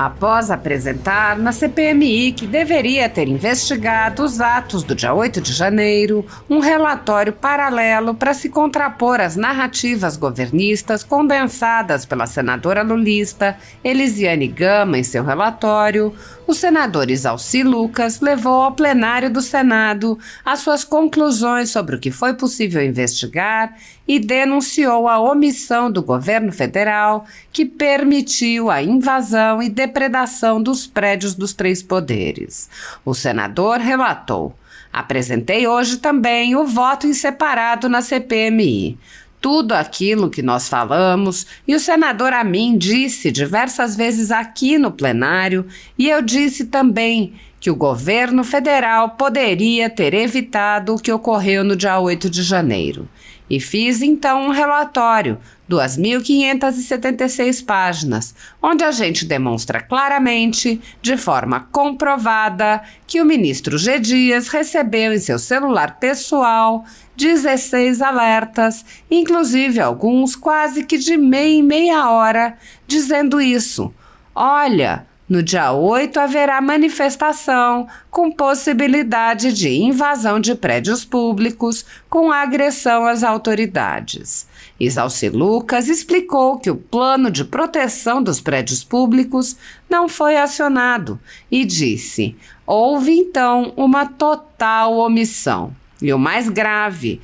após apresentar na CPMI que deveria ter investigado os atos do dia 8 de janeiro, um relatório paralelo para se contrapor às narrativas governistas condensadas pela senadora lulista Elisiane Gama em seu relatório, o senador Isalci Lucas levou ao plenário do Senado as suas conclusões sobre o que foi possível investigar e denunciou a omissão do governo federal que permitiu a invasão e depredação dos prédios dos três poderes. O senador relatou: apresentei hoje também o voto em separado na CPMI. Tudo aquilo que nós falamos, e o senador Amin disse diversas vezes aqui no plenário, e eu disse também que o governo federal poderia ter evitado o que ocorreu no dia 8 de janeiro. E fiz então um relatório, 2.576 páginas, onde a gente demonstra claramente, de forma comprovada, que o ministro G. Dias recebeu em seu celular pessoal 16 alertas, inclusive alguns quase que de meia em meia hora, dizendo isso: olha, no dia 8 haverá manifestação com possibilidade de invasão de prédios públicos com agressão às autoridades. Isalci Lucas explicou que o plano de proteção dos prédios públicos não foi acionado e disse: houve então uma total omissão. E o mais grave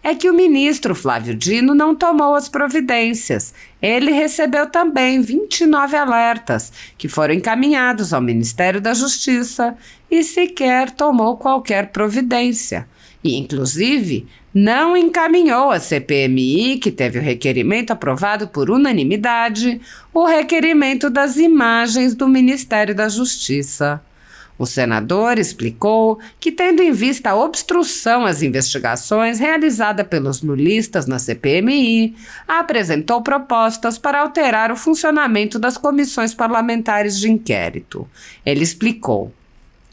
é que o ministro Flávio Dino não tomou as providências. Ele recebeu também 29 alertas que foram encaminhados ao Ministério da Justiça e sequer tomou qualquer providência. E, inclusive, não encaminhou à CPMI, que teve o requerimento aprovado por unanimidade, o requerimento das imagens do Ministério da Justiça. O senador explicou que, tendo em vista a obstrução às investigações realizada pelos lulistas na CPMI, apresentou propostas para alterar o funcionamento das comissões parlamentares de inquérito. Ele explicou: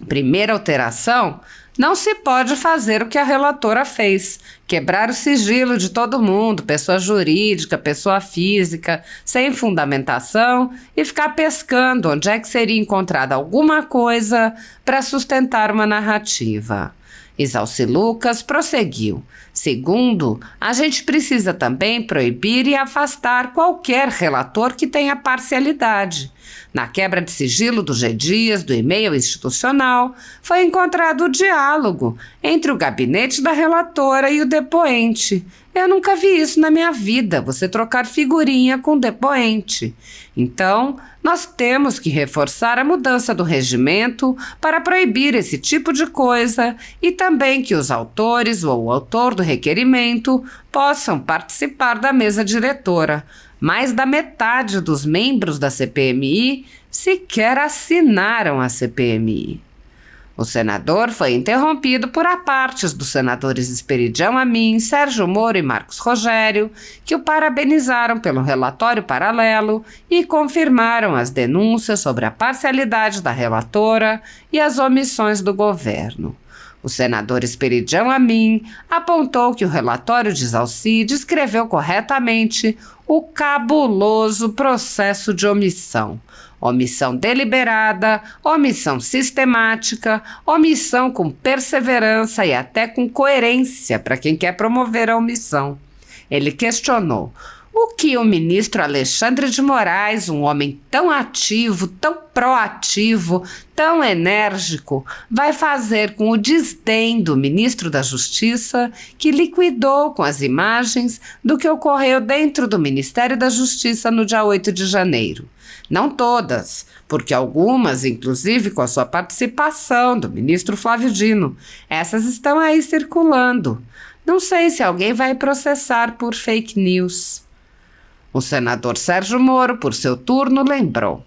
primeira alteração, não se pode fazer o que a relatora fez, quebrar o sigilo de todo mundo, pessoa jurídica, pessoa física, sem fundamentação, e ficar pescando onde é que seria encontrada alguma coisa para sustentar uma narrativa. Isalci Lucas prosseguiu: segundo, a gente precisa também proibir e afastar qualquer relator que tenha parcialidade. Na quebra de sigilo do G. Dias, do e-mail institucional, foi encontrado o diálogo entre o gabinete da relatora e o depoente. Eu nunca vi isso na minha vida, você trocar figurinha com o depoente. Então, nós temos que reforçar a mudança do regimento para proibir esse tipo de coisa e também que os autores ou o autor do requerimento possam participar da mesa diretora. Mais da metade dos membros da CPMI sequer assinaram a CPMI. O senador foi interrompido por apartes dos senadores Esperidião Amin, Sérgio Moro e Marcos Rogério, que o parabenizaram pelo relatório paralelo e confirmaram as denúncias sobre a parcialidade da relatora e as omissões do governo. O senador Esperidião Amin apontou que o relatório de Isalci descreveu corretamente o cabuloso processo de omissão. Omissão deliberada, omissão sistemática, omissão com perseverança e até com coerência para quem quer promover a omissão. Ele questionou: o que o ministro Alexandre de Moraes, um homem tão ativo, tão proativo, tão enérgico, vai fazer com o desdém do ministro da Justiça, que liquidou com as imagens do que ocorreu dentro do Ministério da Justiça no dia 8 de janeiro? Não todas, porque algumas, inclusive com a sua participação do ministro Flávio Dino, essas estão aí circulando. Não sei se alguém vai processar por fake news. O senador Sérgio Moro, por seu turno, lembrou: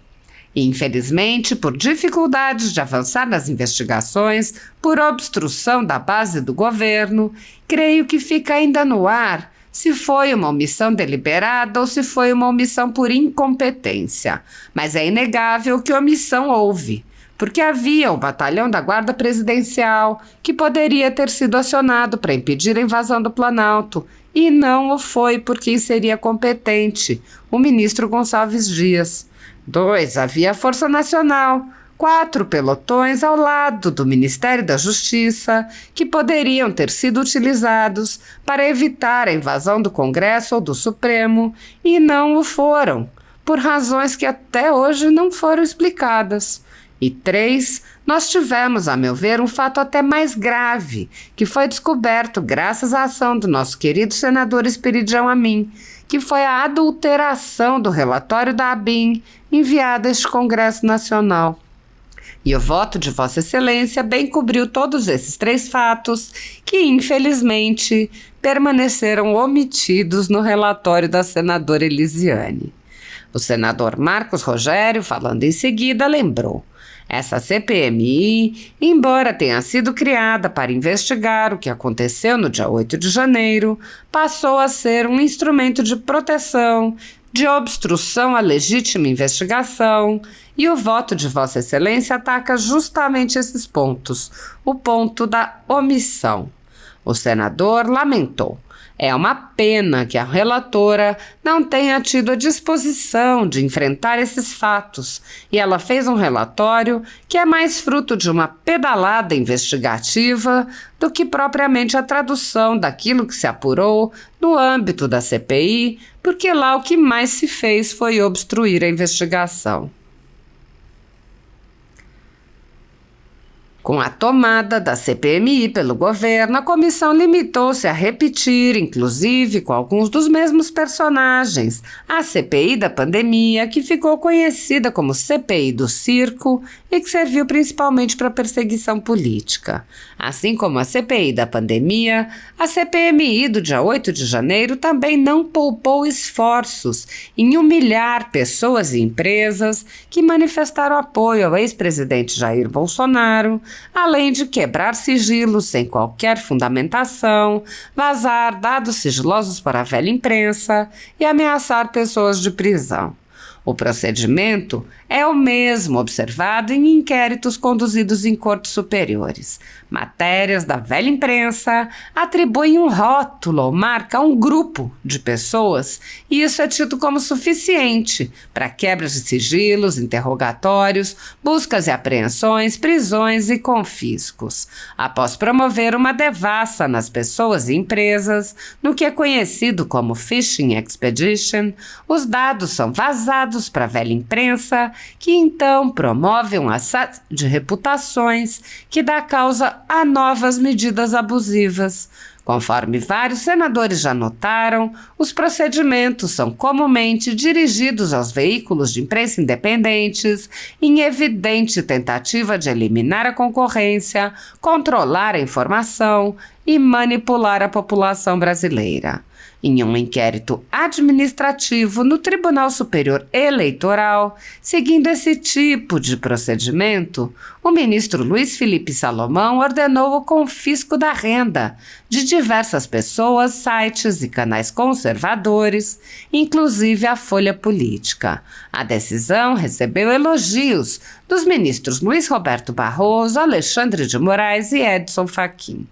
infelizmente, por dificuldades de avançar nas investigações, por obstrução da base do governo, creio que fica ainda no ar se foi uma omissão deliberada ou se foi uma omissão por incompetência. Mas é inegável que omissão houve, porque havia o batalhão da Guarda Presidencial que poderia ter sido acionado para impedir a invasão do Planalto, e não o foi por quem seria competente, o ministro Gonçalves Dias. 2. Havia a Força Nacional, 4 pelotões ao lado do Ministério da Justiça, que poderiam ter sido utilizados para evitar a invasão do Congresso ou do Supremo, e não o foram, por razões que até hoje não foram explicadas. E 3, nós tivemos, a meu ver, um fato até mais grave, que foi descoberto graças à ação do nosso querido senador Esperidião Amin, que foi a adulteração do relatório da ABIN enviado a este Congresso Nacional. E o voto de Vossa Excelência bem cobriu todos esses 3 fatos que, infelizmente, permaneceram omitidos no relatório da senadora Elisiane. O senador Marcos Rogério, falando em seguida, lembrou: essa CPMI, embora tenha sido criada para investigar o que aconteceu no dia 8 de janeiro, passou a ser um instrumento de proteção, de obstrução à legítima investigação, e o voto de Vossa Excelência ataca justamente esses pontos, o ponto da omissão. O senador lamentou: é uma pena que a relatora não tenha tido a disposição de enfrentar esses fatos, e ela fez um relatório que é mais fruto de uma pedalada investigativa do que propriamente a tradução daquilo que se apurou no âmbito da CPI, porque lá o que mais se fez foi obstruir a investigação. Com a tomada da CPMI pelo governo, a comissão limitou-se a repetir, inclusive com alguns dos mesmos personagens, a CPI da pandemia, que ficou conhecida como CPI do circo e que serviu principalmente para perseguição política. Assim como a CPI da pandemia, a CPMI do dia 8 de janeiro também não poupou esforços em humilhar pessoas e empresas que manifestaram apoio ao ex-presidente Jair Bolsonaro, além de quebrar sigilos sem qualquer fundamentação, vazar dados sigilosos para a velha imprensa e ameaçar pessoas de prisão. O procedimento é o mesmo observado em inquéritos conduzidos em cortes superiores. Matérias da velha imprensa atribuem um rótulo ou marca a um grupo de pessoas, e isso é tido como suficiente para quebras de sigilos, interrogatórios, buscas e apreensões, prisões e confiscos. Após promover uma devassa nas pessoas e empresas, no que é conhecido como Phishing Expedition, os dados são vazados para a velha imprensa, que então promove um assédio de reputações que dá causa a novas medidas abusivas. Conforme vários senadores já notaram, os procedimentos são comumente dirigidos aos veículos de imprensa independentes em evidente tentativa de eliminar a concorrência, controlar a informação e manipular a população brasileira. Em um inquérito administrativo no Tribunal Superior Eleitoral, seguindo esse tipo de procedimento, o ministro Luiz Felipe Salomão ordenou o confisco da renda de diversas pessoas, sites e canais conservadores, inclusive a Folha Política. A decisão recebeu elogios dos ministros Luiz Roberto Barroso, Alexandre de Moraes e Edson Fachin.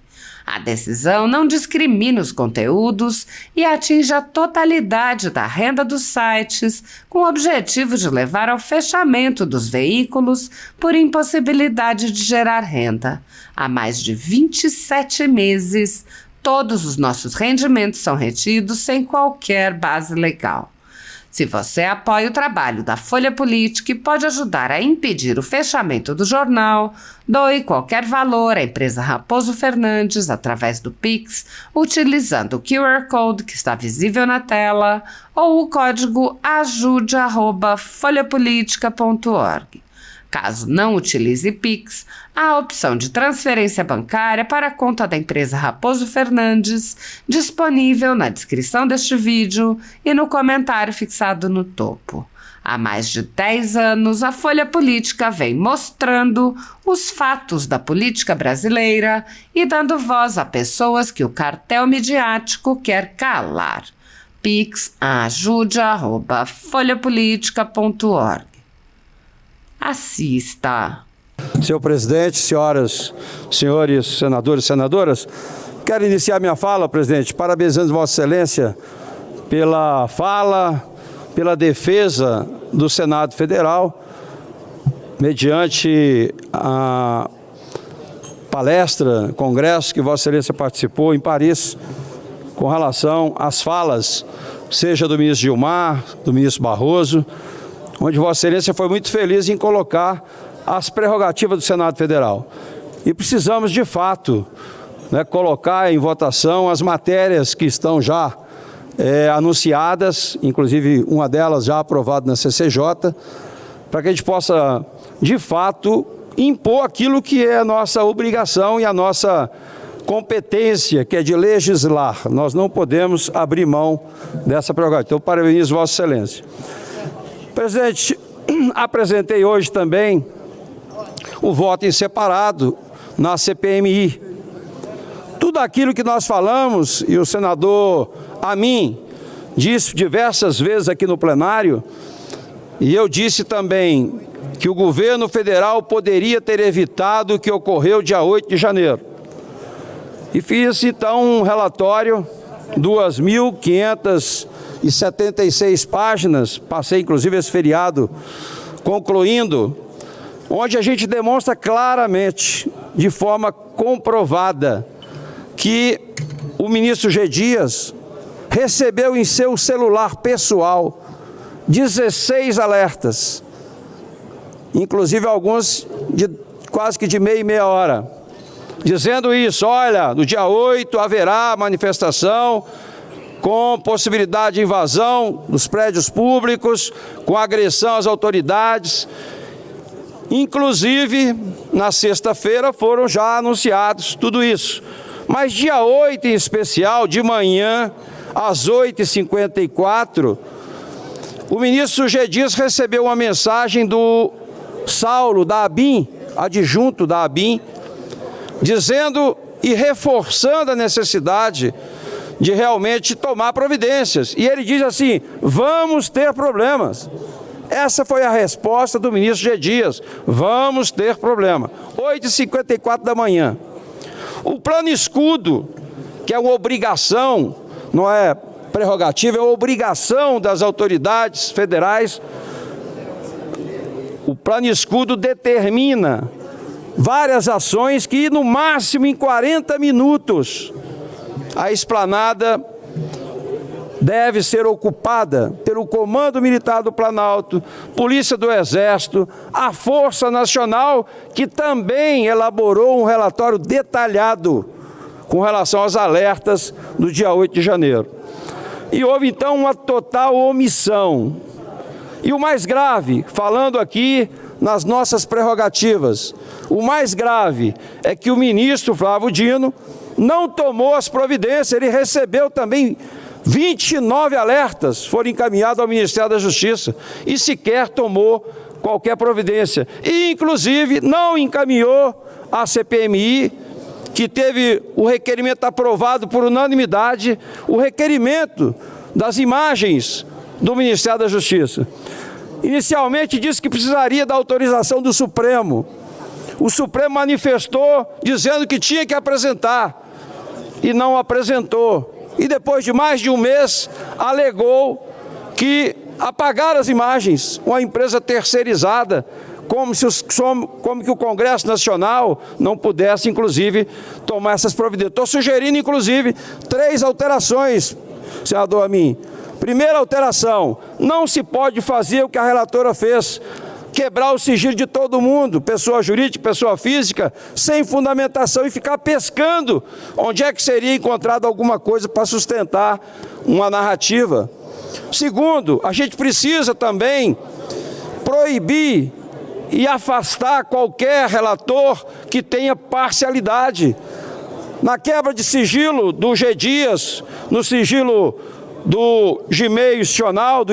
A decisão não discrimina os conteúdos e atinge a totalidade da renda dos sites, com o objetivo de levar ao fechamento dos veículos por impossibilidade de gerar renda. Há mais de 27 meses, todos os nossos rendimentos são retidos sem qualquer base legal. Se você apoia o trabalho da Folha Política e pode ajudar a impedir o fechamento do jornal, doe qualquer valor à empresa Raposo Fernandes através do Pix, utilizando o QR Code que está visível na tela ou o código ajude@folhapolitica.org. Caso não utilize Pix, há a opção de transferência bancária para a conta da empresa Raposo Fernandes, disponível na descrição deste vídeo e no comentário fixado no topo. Há mais de 10 anos, a Folha Política vem mostrando os fatos da política brasileira e dando voz a pessoas que o cartel midiático quer calar. Pix ajude@folhapolitica.org. Assista. Senhor presidente, senhoras, senhores senadores e senadoras, quero iniciar minha fala, presidente, parabenizando Vossa Excelência pela fala, pela defesa do Senado Federal, mediante a palestra, congresso que Vossa Excelência participou em Paris, com relação às falas, seja do ministro Gilmar, do ministro Barroso, onde Vossa Excelência foi muito feliz em colocar as prerrogativas do Senado Federal. E precisamos, de fato, colocar em votação as matérias que estão já anunciadas, inclusive uma delas já aprovada na CCJ, para que a gente possa, de fato, impor aquilo que é a nossa obrigação e a nossa competência, que é de legislar. Nós não podemos abrir mão dessa prerrogativa. Então, parabenizo Vossa Excelência. Presidente, apresentei hoje também o voto em separado na CPMI. Tudo aquilo que nós falamos, e o senador Amin disse diversas vezes aqui no plenário, e eu disse também que o governo federal poderia ter evitado o que ocorreu dia 8 de janeiro. E fiz, então, um relatório, 2.576 páginas, passei, inclusive, esse feriado concluindo, onde a gente demonstra claramente, de forma comprovada, que o ministro G. Dias recebeu em seu celular pessoal 16 alertas, inclusive alguns de quase que de meia e meia hora, dizendo isso: olha, no dia 8 haverá manifestação com possibilidade de invasão dos prédios públicos, com agressão às autoridades. Inclusive, na sexta-feira foram já anunciados tudo isso. Mas dia 8 em especial, de manhã, às 8h54, o ministro G. Dias recebeu uma mensagem do Saulo, da ABIN, adjunto da ABIN, dizendo e reforçando a necessidade de realmente tomar providências. E ele diz assim: vamos ter problemas. Essa foi a resposta do ministro G. Dias: vamos ter problema. 8h54 da manhã. O plano escudo, que é uma obrigação, não é prerrogativa, é uma obrigação das autoridades federais. O plano escudo determina várias ações que, no máximo em 40 minutos, a esplanada deve ser ocupada pelo Comando Militar do Planalto, Polícia do Exército, a Força Nacional, que também elaborou um relatório detalhado com relação aos alertas do dia 8 de janeiro. E houve, então, uma total omissão. E o mais grave, falando aqui nas nossas prerrogativas, o mais grave é que o ministro Flávio Dino não tomou as providências. Ele recebeu também 29 alertas, foram encaminhados ao Ministério da Justiça, e sequer tomou qualquer providência. E, inclusive, não encaminhou à CPMI, que teve o requerimento aprovado por unanimidade, o requerimento das imagens do Ministério da Justiça. Inicialmente disse que precisaria da autorização do Supremo. O Supremo manifestou dizendo que tinha que apresentar e não apresentou. E depois de mais de um mês alegou que apagaram as imagens, uma empresa terceirizada, como que o Congresso Nacional não pudesse, inclusive, tomar essas providências. Estou sugerindo, inclusive, 3 alterações, senador Amin. Primeira alteração: não se pode fazer o que a relatora fez, quebrar o sigilo de todo mundo, pessoa jurídica, pessoa física, sem fundamentação, e ficar pescando onde é que seria encontrado alguma coisa para sustentar uma narrativa. Segundo, a gente precisa também proibir e afastar qualquer relator que tenha parcialidade. Na quebra de sigilo do G. Dias, no sigilo do e-mail institucional,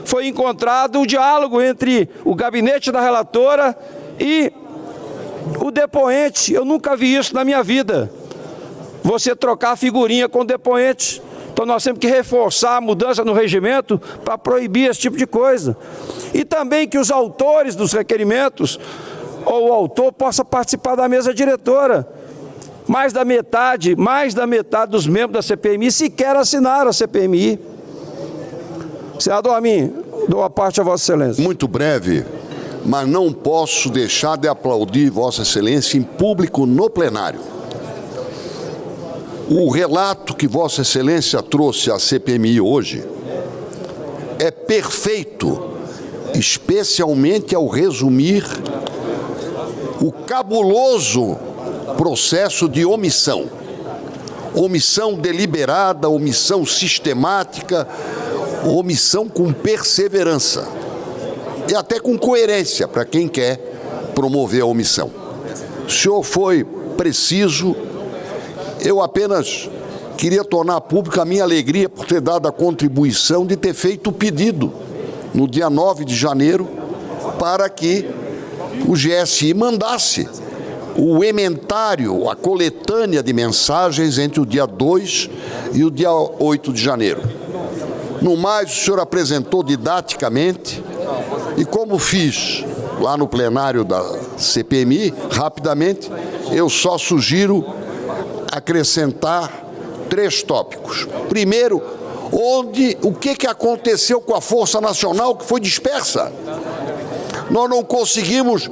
foi encontrado um diálogo entre o gabinete da relatora e o depoente. Eu nunca vi isso na minha vida, você trocar figurinha com o depoente. Então nós temos que reforçar a mudança no regimento para proibir esse tipo de coisa. E também que os autores dos requerimentos, ou o autor, possa participar da mesa diretora. Mais da metade dos membros da CPMI sequer assinaram a CPMI. Senador Amin, dou a parte a Vossa Excelência. Muito breve, mas não posso deixar de aplaudir Vossa Excelência em público no plenário. O relato que Vossa Excelência trouxe à CPMI hoje é perfeito, especialmente ao resumir o cabuloso processo de omissão. Omissão deliberada, omissão sistemática, omissão com perseverança e até com coerência para quem quer promover a omissão. O senhor foi preciso, eu apenas queria tornar pública a minha alegria por ter dado a contribuição de ter feito o pedido no dia 9 de janeiro para que o GSI mandasse o ementário, a coletânea de mensagens entre o dia 2 e o dia 8 de janeiro. No mais, o senhor apresentou didaticamente e, como fiz lá no plenário da CPMI, rapidamente, eu só sugiro acrescentar 3 tópicos. Primeiro, o que aconteceu com a Força Nacional que foi dispersa? Nós não conseguimos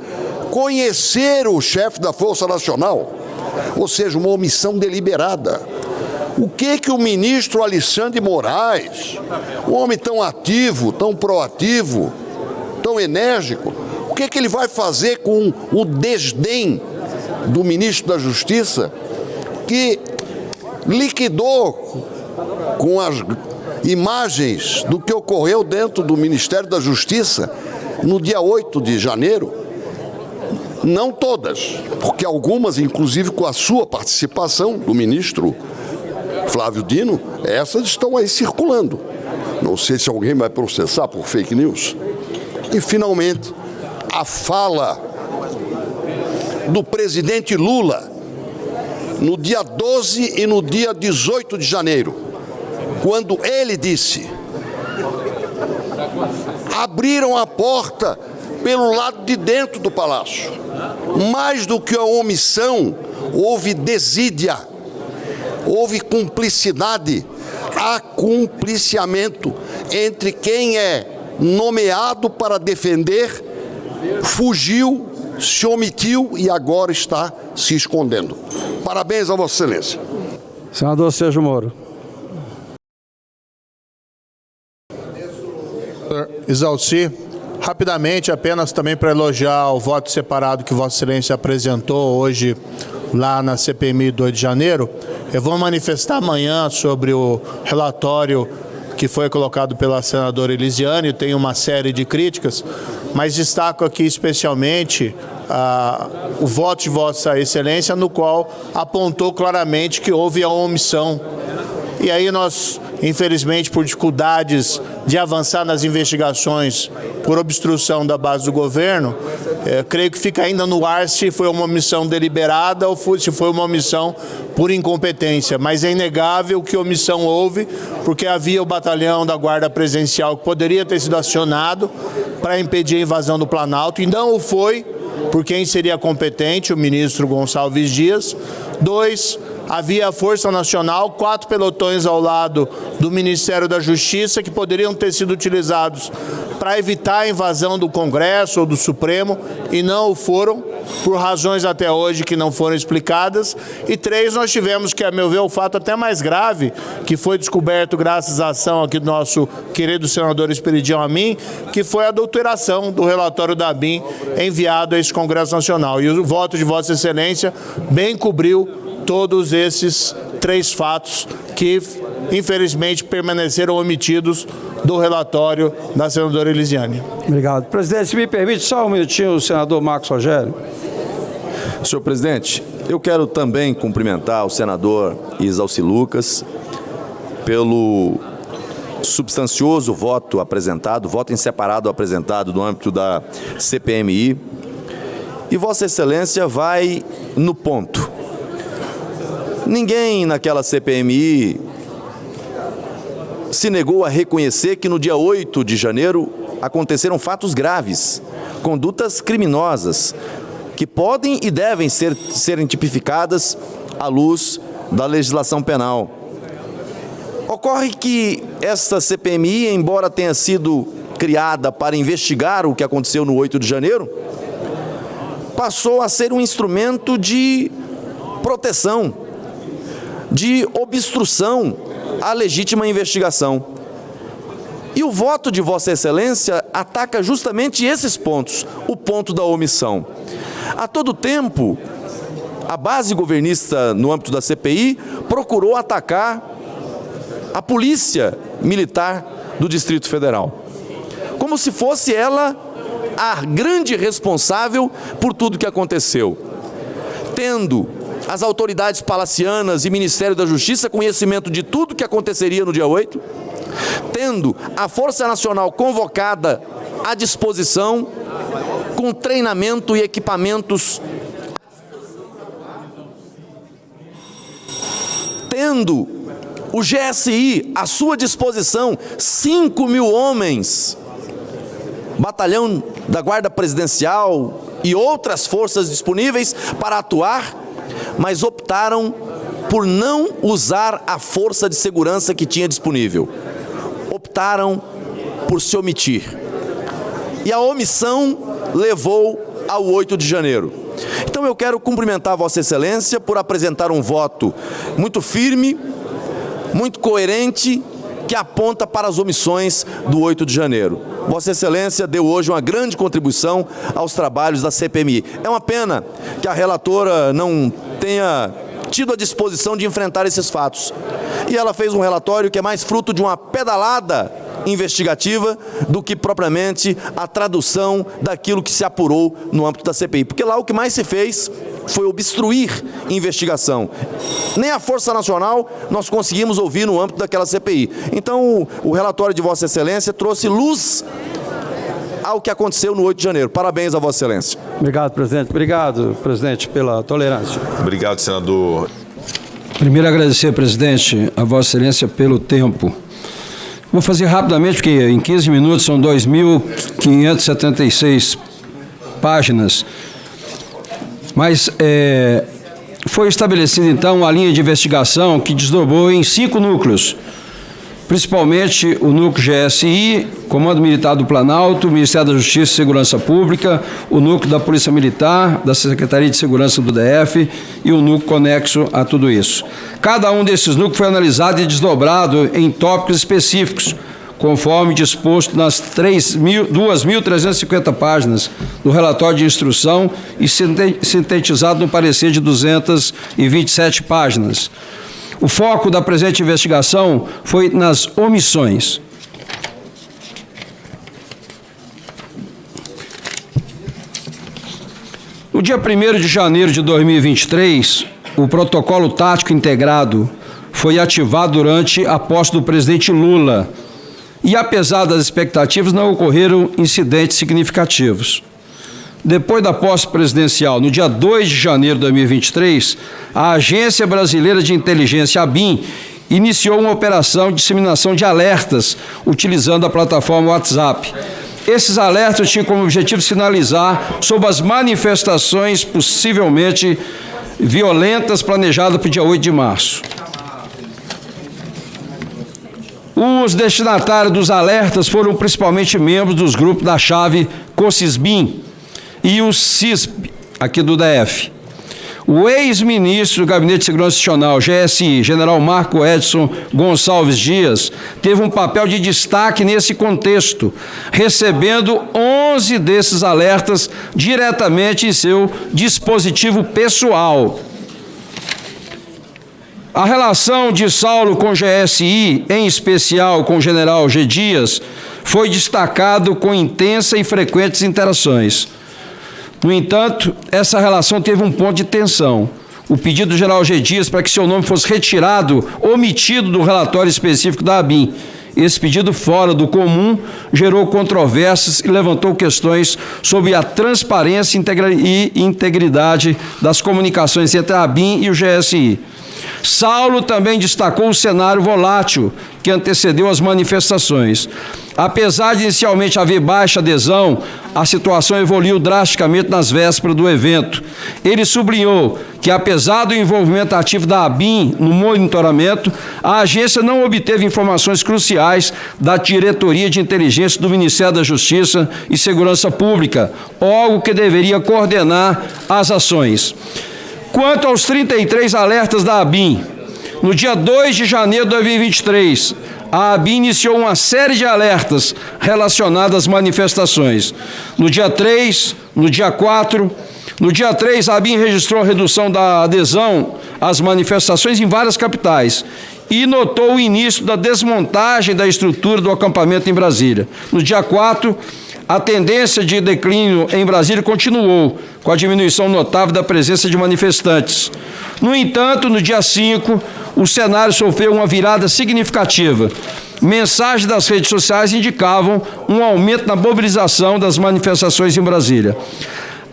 conhecer o chefe da Força Nacional, ou seja, uma omissão deliberada. O que o ministro Alexandre Moraes, um homem tão ativo, tão proativo, tão enérgico, o que ele vai fazer com o desdém do ministro da Justiça, que liquidou com as imagens do que ocorreu dentro do Ministério da Justiça no dia 8 de janeiro? Não todas, porque algumas, inclusive com a sua participação, do ministro Flávio Dino, essas estão aí circulando. Não sei se alguém vai processar por fake news. E, finalmente, a fala do presidente Lula no dia 12 e no dia 18 de janeiro, quando ele disse: abriram a porta pelo lado de dentro do palácio. Mais do que a omissão, houve desídia, houve cumplicidade, acumpliciamento entre quem é nomeado para defender, fugiu, se omitiu e agora está se escondendo. Parabéns a Vossa Excelência. Senador Sérgio Moro. Exalci, rapidamente, apenas também para elogiar o voto separado que Vossa Excelência apresentou hoje lá na CPMI 2 de janeiro. Eu vou manifestar amanhã sobre o relatório que foi colocado pela senadora Elisiane. Tem uma série de críticas, mas destaco aqui especialmente o voto de Vossa Excelência, no qual apontou claramente que houve a omissão. E aí nós, infelizmente, por dificuldades de avançar nas investigações por obstrução da base do governo, creio que fica ainda no ar se foi uma omissão deliberada ou se foi uma omissão por incompetência. Mas é inegável que omissão houve, porque havia o batalhão da Guarda Presidencial que poderia ter sido acionado para impedir a invasão do Planalto, e não o foi, por quem seria competente, o ministro Gonçalves Dias. 2, havia a Força Nacional, 4 pelotões ao lado do Ministério da Justiça, que poderiam ter sido utilizados para evitar a invasão do Congresso ou do Supremo, e não o foram, por razões até hoje que não foram explicadas. E 3, nós tivemos que, a meu ver, o fato até mais grave, que foi descoberto graças à ação aqui do nosso querido senador Esperidião Amin, que foi a adulteração do relatório da ABIN enviado a esse Congresso Nacional. E o voto de Vossa Excelência bem cobriu todos esses 3 fatos que, infelizmente, permaneceram omitidos do relatório da senadora Elisiane. Obrigado. Presidente, se me permite só um minutinho, o senador Marcos Rogério. Senhor presidente, eu quero também cumprimentar o senador Exalci Lucas pelo substancioso voto apresentado, voto em separado apresentado no âmbito da CPMI. E Vossa Excelência vai no ponto. Ninguém naquela CPMI se negou a reconhecer que no dia 8 de janeiro aconteceram fatos graves, condutas criminosas, que podem e devem serem tipificadas à luz da legislação penal. Ocorre que esta CPMI, embora tenha sido criada para investigar o que aconteceu no 8 de janeiro, passou a ser um instrumento de proteção, de obstrução à legítima investigação. E o voto de Vossa Excelência ataca justamente esses pontos, o ponto da omissão. A todo tempo, a base governista no âmbito da CPI procurou atacar a polícia militar do Distrito Federal, como se fosse ela a grande responsável por tudo que aconteceu, tendo as autoridades palacianas e Ministério da Justiça conhecimento de tudo que aconteceria no dia 8, tendo a Força Nacional convocada à disposição, com treinamento e equipamentos, tendo o GSI à sua disposição, 5.000 homens, batalhão da Guarda Presidencial e outras forças disponíveis para atuar, mas optaram por não usar a força de segurança que tinha disponível. Optaram por se omitir. E a omissão levou ao 8 de janeiro. Então eu quero cumprimentar Vossa Excelência por apresentar um voto muito firme, muito coerente, que aponta para as omissões do 8 de janeiro. Vossa Excelência deu hoje uma grande contribuição aos trabalhos da CPMI. É uma pena que a relatora não tenha tido a disposição de enfrentar esses fatos. E ela fez um relatório que é mais fruto de uma pedalada investigativa do que propriamente a tradução daquilo que se apurou no âmbito da CPI. Porque lá o que mais se fez foi obstruir investigação. Nem a Força Nacional nós conseguimos ouvir no âmbito daquela CPI. Então, o relatório de Vossa Excelência trouxe luz ao que aconteceu no 8 de janeiro. Parabéns a Vossa Excelência. Obrigado, presidente. Obrigado, presidente, pela tolerância. Obrigado, senador. Primeiro, agradecer, presidente, a Vossa Excelência pelo tempo. Vou fazer rapidamente, porque em 15 minutos são 2.576 páginas. Mas foi estabelecida, então, a linha de investigação que desdobrou em 5 núcleos, principalmente o núcleo GSI, Comando Militar do Planalto, Ministério da Justiça e Segurança Pública, o núcleo da Polícia Militar, da Secretaria de Segurança do DF e o núcleo conexo a tudo isso. Cada um desses núcleos foi analisado e desdobrado em tópicos específicos, conforme disposto nas 2.350 páginas do relatório de instrução e sintetizado no parecer de 227 páginas. O foco da presente investigação foi nas omissões. No dia 1º de janeiro de 2023, o protocolo tático integrado foi ativado durante a posse do presidente Lula e, apesar das expectativas, não ocorreram incidentes significativos. Depois da posse presidencial, no dia 2 de janeiro de 2023, a Agência Brasileira de Inteligência, ABIN, iniciou uma operação de disseminação de alertas utilizando a plataforma WhatsApp. Esses alertas tinham como objetivo sinalizar sobre as manifestações possivelmente violentas planejadas para o dia 8 de março. Os destinatários dos alertas foram principalmente membros dos grupos da chave COCISBIM e o CISP, aqui do DF. O ex-ministro do Gabinete de Segurança Nacional, GSI, general Marco Edson Gonçalves Dias, teve um papel de destaque nesse contexto, recebendo 11 desses alertas diretamente em seu dispositivo pessoal. A relação de Saulo com o GSI, em especial com o general G. Dias, foi destacado com intensa e frequentes interações. No entanto, essa relação teve um ponto de tensão. O pedido do general G. Dias para que seu nome fosse retirado, omitido do relatório específico da ABIN. Esse pedido, fora do comum, gerou controvérsias e levantou questões sobre a transparência e integridade das comunicações entre a ABIN e o GSI. Saulo também destacou o cenário volátil que antecedeu as manifestações. Apesar de inicialmente haver baixa adesão, a situação evoluiu drasticamente nas vésperas do evento. Ele sublinhou que, apesar do envolvimento ativo da ABIN no monitoramento, a agência não obteve informações cruciais da Diretoria de Inteligência do Ministério da Justiça e Segurança Pública, órgão que deveria coordenar as ações. Quanto aos 33 alertas da ABIN, no dia 2 de janeiro de 2023, a ABIN iniciou uma série de alertas relacionados às manifestações. No dia 3, no dia 4, no dia 3, a ABIN registrou a redução da adesão às manifestações em várias capitais e notou o início da desmontagem da estrutura do acampamento em Brasília. No dia 4, a tendência de declínio em Brasília continuou, com a diminuição notável da presença de manifestantes. No entanto, no dia 5, o cenário sofreu uma virada significativa. Mensagens das redes sociais indicavam um aumento na mobilização das manifestações em Brasília.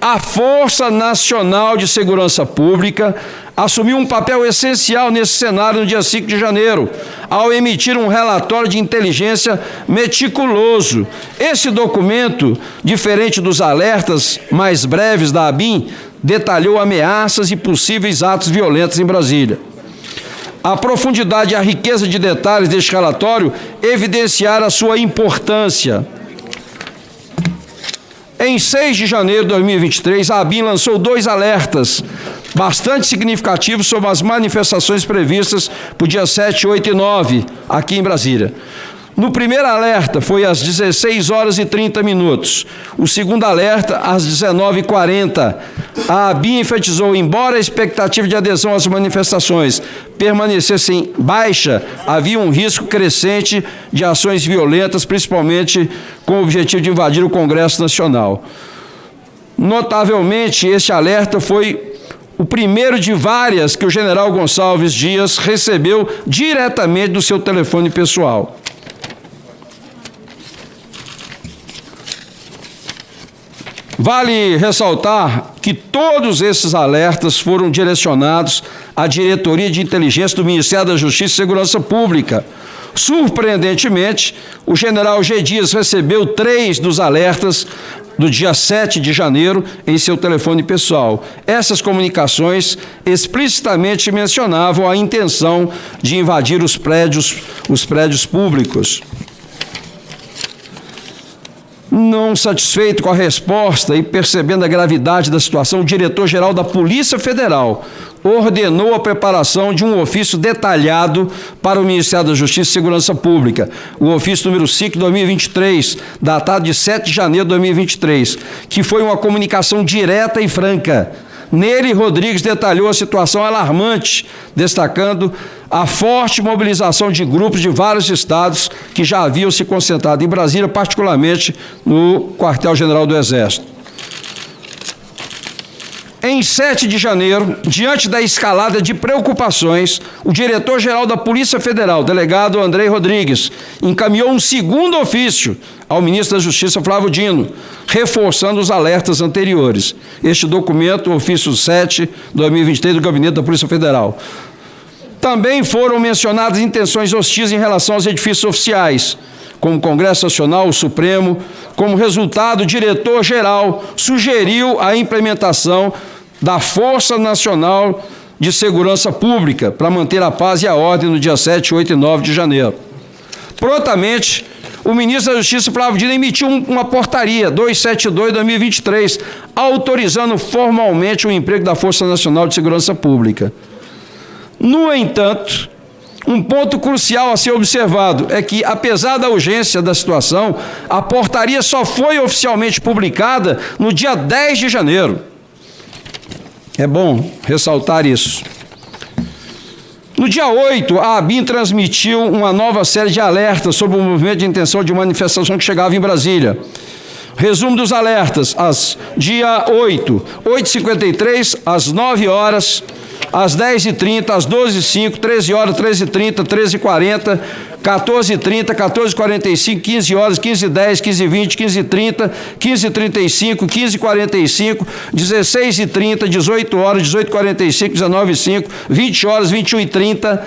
A Força Nacional de Segurança Pública assumiu um papel essencial nesse cenário no dia 5 de janeiro, ao emitir um relatório de inteligência meticuloso. Esse documento, diferente dos alertas mais breves da ABIN, detalhou ameaças e possíveis atos violentos em Brasília. A profundidade e a riqueza de detalhes deste relatório evidenciaram a sua importância. Em 6 de janeiro de 2023, a ABIN lançou 2 alertas bastante significativos sobre as manifestações previstas para o dia 7, 8 e 9, aqui em Brasília. No primeiro alerta foi às 16 horas e 30 minutos. O segundo alerta, às 19h40. A ABIN enfatizou, embora a expectativa de adesão às manifestações permanecesse baixa, havia um risco crescente de ações violentas, principalmente com o objetivo de invadir o Congresso Nacional. Notavelmente, este alerta foi o primeiro de várias que o general Gonçalves Dias recebeu diretamente do seu telefone pessoal. Vale ressaltar que todos esses alertas foram direcionados à Diretoria de Inteligência do Ministério da Justiça e Segurança Pública. Surpreendentemente, o general G. Dias recebeu 3 dos alertas do dia 7 de janeiro em seu telefone pessoal. Essas comunicações explicitamente mencionavam a intenção de invadir os prédios públicos. Não satisfeito com a resposta e percebendo a gravidade da situação, o diretor-geral da Polícia Federal ordenou a preparação de um ofício detalhado para o Ministério da Justiça e Segurança Pública, o ofício número 5 de 2023, datado de 7 de janeiro de 2023, que foi uma comunicação direta e franca. Nele, Rodrigues detalhou a situação alarmante, destacando a forte mobilização de grupos de vários estados que já haviam se concentrado em Brasília, particularmente no Quartel-General do Exército. Em 7 de janeiro, diante da escalada de preocupações, o diretor-geral da Polícia Federal, delegado Andrei Rodrigues, encaminhou um segundo ofício ao ministro da Justiça, Flávio Dino, reforçando os alertas anteriores. Este documento, o ofício 7, 2023, do Gabinete da Polícia Federal. Também foram mencionadas intenções hostis em relação aos edifícios oficiais, como o Congresso Nacional, o Supremo. Como resultado, o diretor-geral sugeriu a implementação da Força Nacional de Segurança Pública para manter a paz e a ordem no dia 7, 8 e 9 de janeiro. Prontamente, o ministro da Justiça, Flávio Dino, emitiu uma portaria 272/2023, autorizando formalmente o emprego da Força Nacional de Segurança Pública. No entanto, um ponto crucial a ser observado é que, apesar da urgência da situação, a portaria só foi oficialmente publicada no dia 10 de janeiro. É bom ressaltar isso. No dia 8, a ABIN transmitiu uma nova série de alertas sobre o movimento de intenção de manifestação que chegava em Brasília. Resumo dos alertas: dia 8, 8h53, às 9 horas, às 10h30, às 12h05, 13 horas, 13h30, 13h40, 14h30, 14h45, 15 horas, 15h10, 15h20, 15h30, 15h35, 15h45, 16h30, 18 horas, 18h45, 19h05, 20 horas, 21h30,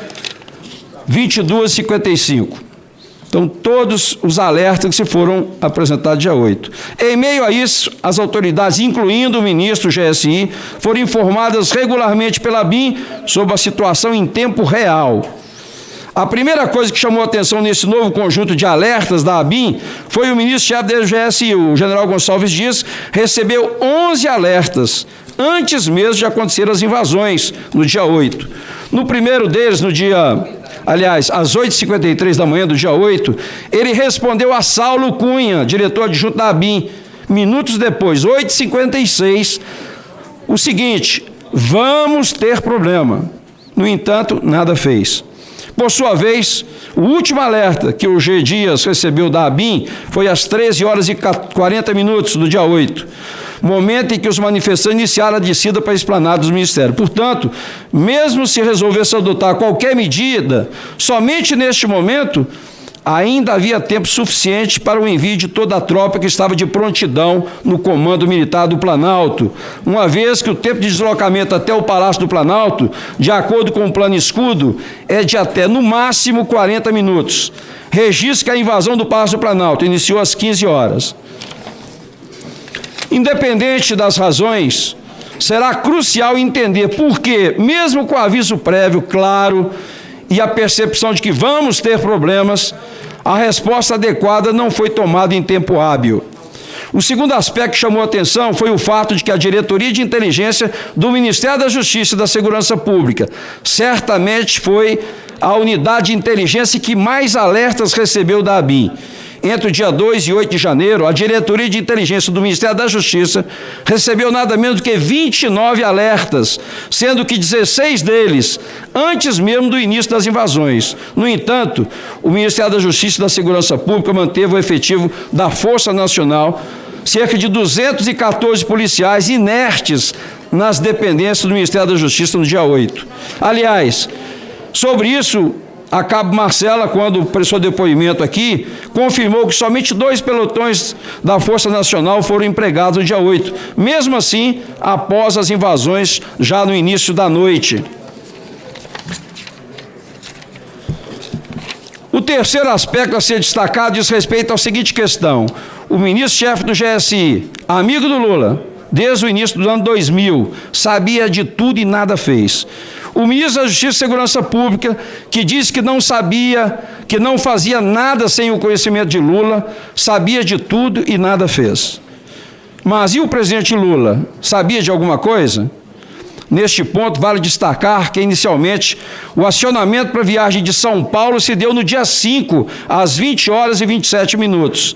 22h55. Então, todos os alertas que foram apresentados dia 8. Em meio a isso, as autoridades, incluindo o ministro GSI, foram informadas regularmente pela ABIN sobre a situação em tempo real. A primeira coisa que chamou a atenção nesse novo conjunto de alertas da ABIN foi o ministro-chefe do GSI, o general Gonçalves Dias, recebeu 11 alertas, antes mesmo de acontecer as invasões, no dia 8. No primeiro deles, às 8h53 da manhã do dia 8, ele respondeu a Saulo Cunha, diretor adjunto da ABIN, minutos depois, 8h56, o seguinte: vamos ter problema. No entanto, nada fez. Por sua vez, o último alerta que o G. Dias recebeu da ABIN foi às 13h40 do dia 8, momento em que os manifestantes iniciaram a descida para a esplanada dos ministérios. Portanto, mesmo se resolvesse adotar qualquer medida, somente neste momento, ainda havia tempo suficiente para o envio de toda a tropa que estava de prontidão no Comando Militar do Planalto, uma vez que o tempo de deslocamento até o Palácio do Planalto, de acordo com o Plano Escudo, é de até, no máximo, 40 minutos. Registro que a invasão do Palácio do Planalto iniciou às 15 horas. Independente das razões, será crucial entender por que, mesmo com aviso prévio claro e a percepção de que vamos ter problemas, a resposta adequada não foi tomada em tempo hábil. O segundo aspecto que chamou a atenção foi o fato de que a Diretoria de Inteligência do Ministério da Justiça e da Segurança Pública certamente foi a unidade de inteligência que mais alertas recebeu da ABIN. Entre o dia 2 e 8 de janeiro, a Diretoria de Inteligência do Ministério da Justiça recebeu nada menos do que 29 alertas, sendo que 16 deles antes mesmo do início das invasões. No entanto, o Ministério da Justiça e da Segurança Pública manteve o efetivo da Força Nacional, cerca de 214 policiais inertes nas dependências do Ministério da Justiça no dia 8. Aliás, sobre isso, a Cabo Marcela, quando prestou depoimento aqui, confirmou que somente 2 pelotões da Força Nacional foram empregados no dia 8, mesmo assim, após as invasões, já no início da noite. O terceiro aspecto a ser destacado diz respeito à seguinte questão: o ministro-chefe do GSI, amigo do Lula, desde o início do ano 2000, sabia de tudo e nada fez. O ministro da Justiça e Segurança Pública, que disse que não sabia, que não fazia nada sem o conhecimento de Lula, sabia de tudo e nada fez. Mas e o presidente Lula? Sabia de alguma coisa? Neste ponto, vale destacar que, inicialmente, o acionamento para a viagem de São Paulo se deu no dia 5, às 20h27.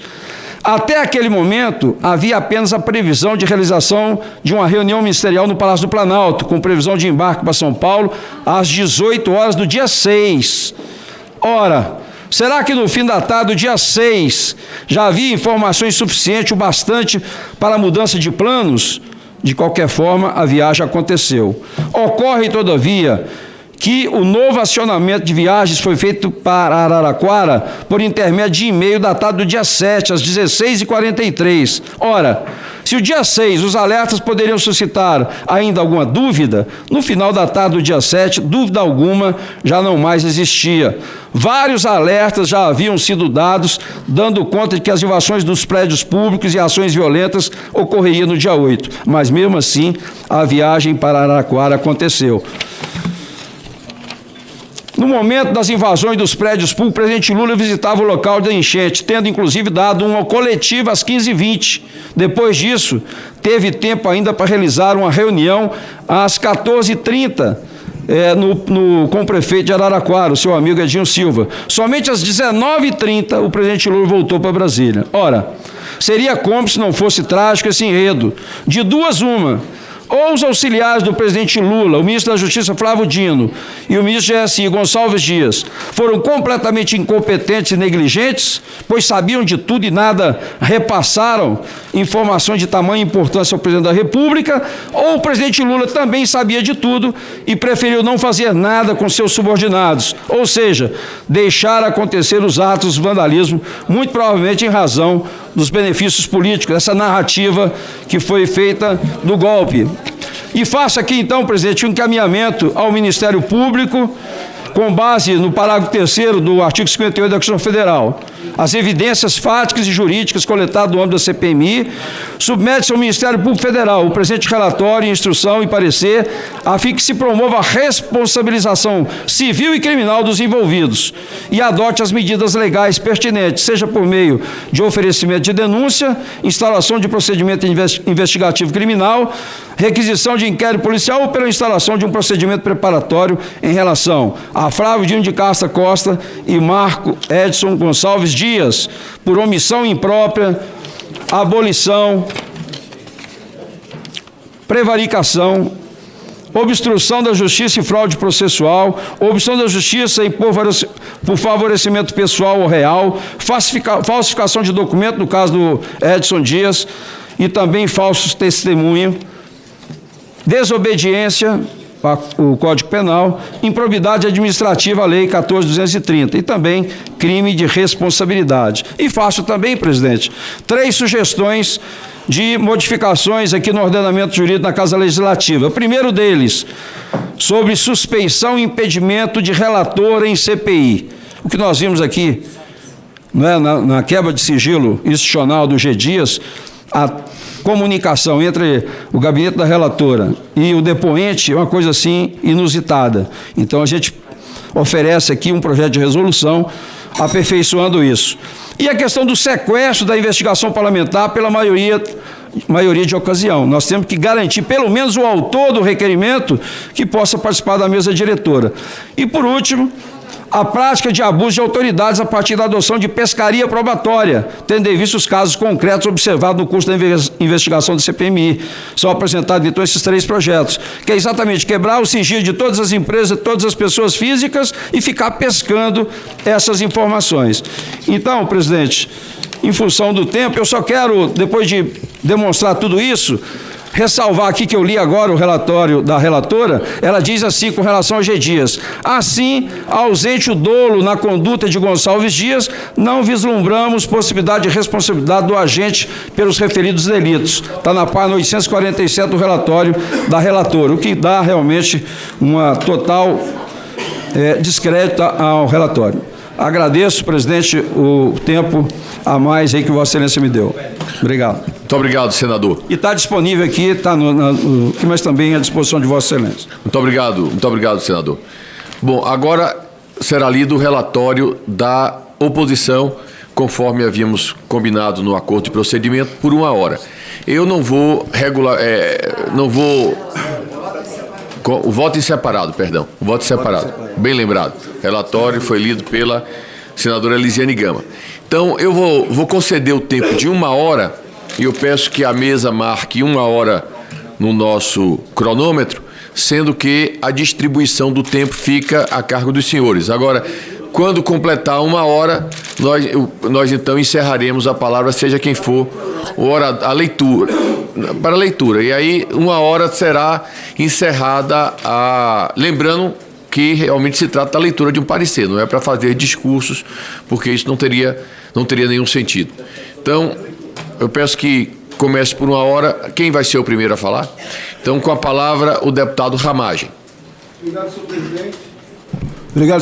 Até aquele momento, havia apenas a previsão de realização de uma reunião ministerial no Palácio do Planalto, com previsão de embarque para São Paulo às 18 horas do dia 6. Ora, será que no fim da tarde do dia 6 já havia informações suficientes o bastante para a mudança de planos? De qualquer forma, a viagem aconteceu. Ocorre, todavia, que o novo acionamento de viagens foi feito para Araraquara por intermédio de e-mail datado do dia 7, às 16h43. Ora, se o dia 6 os alertas poderiam suscitar ainda alguma dúvida, no final da tarde do dia 7, dúvida alguma já não mais existia. Vários alertas já haviam sido dados, dando conta de que as invasões dos prédios públicos e ações violentas ocorreriam no dia 8. Mas, mesmo assim, a viagem para Araraquara aconteceu. No momento das invasões dos prédios públicos, o presidente Lula visitava o local da enchente, tendo inclusive dado uma coletiva às 15h20. Depois disso, teve tempo ainda para realizar uma reunião às 14h30 com o prefeito de Araraquara, o seu amigo Edinho Silva. Somente às 19h30 o presidente Lula voltou para Brasília. Ora, seria como se não fosse trágico esse enredo. De duas uma: ou os auxiliares do presidente Lula, o ministro da Justiça Flávio Dino e o ministro da GSI Gonçalves Dias, foram completamente incompetentes e negligentes, pois sabiam de tudo e nada repassaram informações de tamanha importância ao presidente da República, ou o presidente Lula também sabia de tudo e preferiu não fazer nada com seus subordinados, ou seja, deixar acontecer os atos de vandalismo, muito provavelmente em razão dos benefícios políticos, essa narrativa que foi feita do golpe. E faço aqui, então, presidente, um encaminhamento ao Ministério Público, com base no parágrafo 3º do artigo 58 da Constituição Federal. As evidências fáticas e jurídicas coletadas no âmbito da CPMI submete-se ao Ministério Público Federal o presente relatório, instrução e parecer, a fim que se promova a responsabilização civil e criminal dos envolvidos e adote as medidas legais pertinentes, seja por meio de oferecimento de denúncia, instalação de procedimento investigativo criminal, requisição de inquérito policial ou pela instalação de um procedimento preparatório em relação a Flávio Dino de Castro Costa e Marco Edson Gonçalves Dias, por omissão imprópria, abolição, prevaricação, obstrução da justiça e fraude processual, obstrução da justiça e por favorecimento pessoal ou real, falsificação de documento, no caso do Edson Dias, e também falsos testemunhos, desobediência, o Código Penal, improbidade administrativa, a Lei 14.230, e também crime de responsabilidade. E faço também, presidente, 3 sugestões de modificações aqui no ordenamento jurídico da Casa Legislativa. O primeiro deles, sobre suspeição e impedimento de relator em CPI. O que nós vimos aqui, né, na quebra de sigilo institucional do G. Dias, a comunicação entre o gabinete da relatora e o depoente é uma coisa assim inusitada. Então a gente oferece aqui um projeto de resolução aperfeiçoando isso. E a questão do sequestro da investigação parlamentar pela maioria de ocasião. Nós temos que garantir pelo menos o autor do requerimento que possa participar da mesa diretora. E por último, a prática de abuso de autoridades a partir da adoção de pescaria probatória, tendo em vista os casos concretos observados no curso da investigação do CPMI. São apresentados, então, esses 3 projetos, que é exatamente quebrar o sigilo de todas as empresas, de todas as pessoas físicas e ficar pescando essas informações. Então, presidente, em função do tempo, eu só quero, depois de demonstrar tudo isso, ressalvar aqui que eu li agora o relatório da relatora. Ela diz assim com relação a G. Dias: assim, ausente o dolo na conduta de Gonçalves Dias, não vislumbramos possibilidade de responsabilidade do agente pelos referidos delitos. Está na página 847 do relatório da relatora, o que dá realmente uma total descrédito ao relatório. Agradeço, presidente, o tempo a mais aí que Vossa Excelência me deu. Obrigado. Muito obrigado, senador. E está disponível aqui, está mas também à disposição de Vossa Excelência. Muito obrigado, senador. Bom, agora será lido o relatório da oposição, conforme havíamos combinado no acordo de procedimento, por 1 hora. Eu não vou o voto em separado, perdão. O voto em separado. Bem lembrado. O relatório foi lido pela senadora Elisiane Gama. Então, eu vou conceder o tempo de 1 hora, e eu peço que a mesa marque 1 hora no nosso cronômetro, sendo que a distribuição do tempo fica a cargo dos senhores. Agora, quando completar 1 hora, nós então encerraremos a palavra, seja quem for a leitura, para a leitura. E aí, 1 hora será encerrada lembrando que realmente se trata da leitura de um parecer, não é para fazer discursos, porque isso não teria nenhum sentido. Então, eu peço que comece por 1 hora. Quem vai ser o primeiro a falar? Então, com a palavra, o deputado Ramagem. Obrigado, senhor presidente. Obrigado.